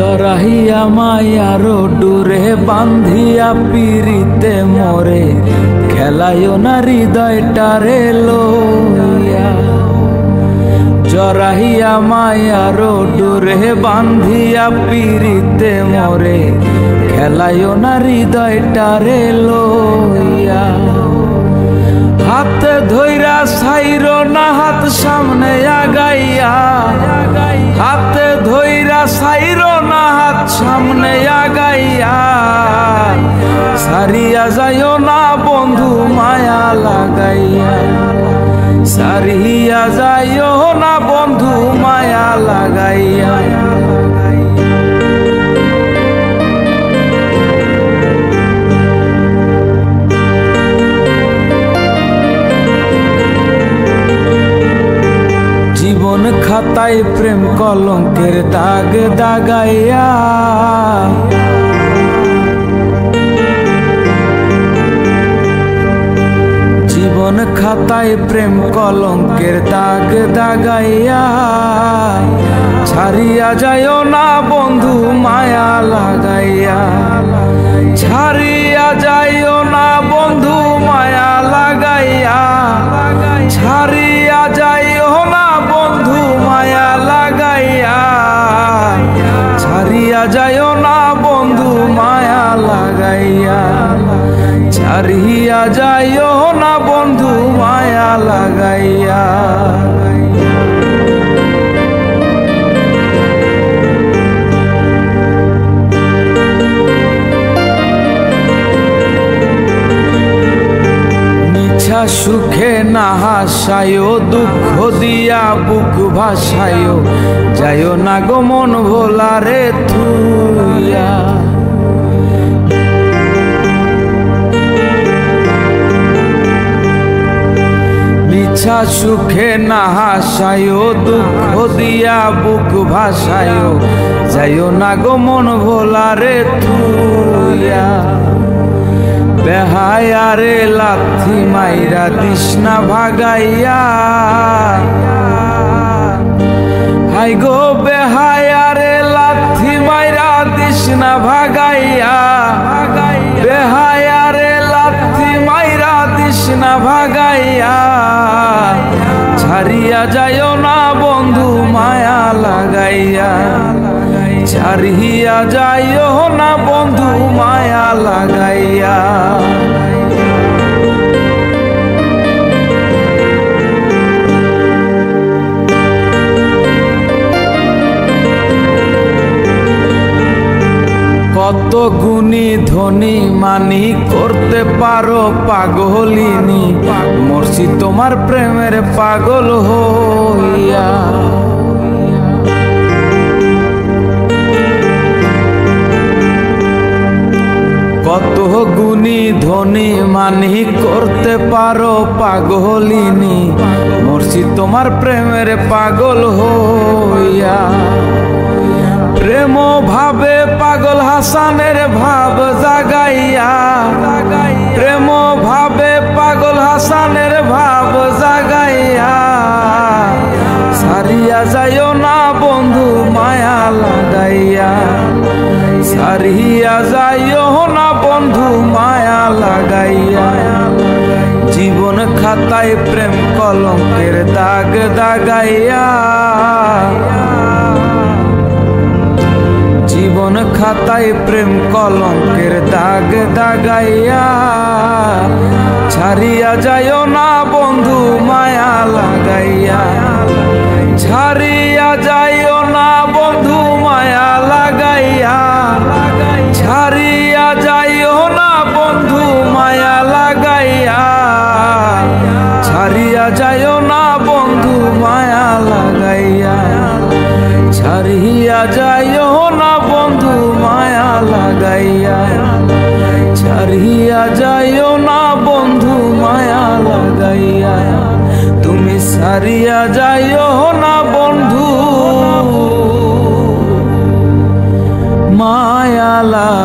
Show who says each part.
Speaker 1: জরাহিয়া মায়ার ডুরে বান্ধিয়া পিরিতে মোরে খেলায়ও না হৃদয়টারে লইয়া। জরাহিয়া মায়ার ডুরে বান্ধিয়া পিরিতে মোরে খেলায়ও না হৃদয়টারে লইয়া। হাতে ধইরা ছাইরো না হাত সামনে আগাইয়া, হাতে ধইরা ছাইরো না হাত সামনে আগাইয়া। সারিয়া যাইও না বন্ধু মায়া লাগাইয়া, সারিয়া যাইও না বন্ধু মায়া লাগাইয়া। জীবন খাতায় প্রেম কলঙ্কের দাগ দাগাইয়া, জীবন খাতায় প্রেম কলঙ্কের দাগ দাগাইয়া। ছাড়িয়া যাইও না বন্ধু মায়া লাগাইয়া, ছাড়িয়া যাইও না বন্ধু মায়া লাগাইয়া। ছাড়িয়া যাইও না বন্ধু মায়া লাগাইয়া, ছাড়িয়া যাইও না বন্ধু মায়া লাগাইয়া। ছাড়িয়া যাইও না বন্ধু মায়া লাগাইয়া। নিছা সুখে না হাসায়ো, দুঃখ দিয়া বুক ভাসায়ো, যাইও না গো মন ভোলারে থুইয়া। নিছা সুখে না হাসায়ো, দুঃখ দিয়া বুক ভাসায়ো, যাইও না গো মন ভোলারে থুইয়া। বেহায়ারে লাথি মাইরা তৃষ্ণা ভাগাইয়া, হাই গো বেহায়ারে লাথি মাইরা তৃষ্ণা ভাগাইয়া। বেহায়ারে লাথি মাইরা তৃষ্ণা ভাগাইয়া। ছাড়িয়া যাইও না বন্ধু মায়া লাগাইয়া, ছাড়িয়া যাইও না বন্ধু মায়া লাগাইয়া। কত গুণী ধনী মানি করতে পারো পাগলিনী, মরছি তোমার প্রেমের পাগল হইয়া। কত গুণী ধনী মানি করতে পারো পাগলিনী, মরছি তোমার প্রেমের পাগল হইয়া। প্রেম ভাবে পাগল হাসানের ভাব জাগাইয়া, প্রেম ভাবে পাগল হাসানের ভাব জাগাইয়া। সারিয়া যাইও না বন্ধু মায়া লাগাইয়া, সারিয়া যাইও না বন্ধু মায়া লাগাইয়া। জীবন খাতায় প্রেম কলঙ্কের দাগ দাগাইয়া, জীবন খাতায় প্রেম কলঙ্কের দাগ দাগাইয়া। ছাড়িয়া যাইও না বন্ধু মায়া লাগাইয়া, ছাড়িয়া যাইও না বন্ধু মায়া লাগাইয়া। ছাড়িয়া যাইও না বন্ধু মায়া লাগাইয়া, ছাড়িয়া যাইও না বন্ধু মায়া লাগাইয়া। ছাড়িয়া যাইও না বন্ধু মায়া লাগাইয়া, ছাড়িয়া যাইও না বন্ধু মায়া লাগাইয়া। তুমি ছাড়িয়া যাইও না বন্ধু মায়া লাগাইয়া।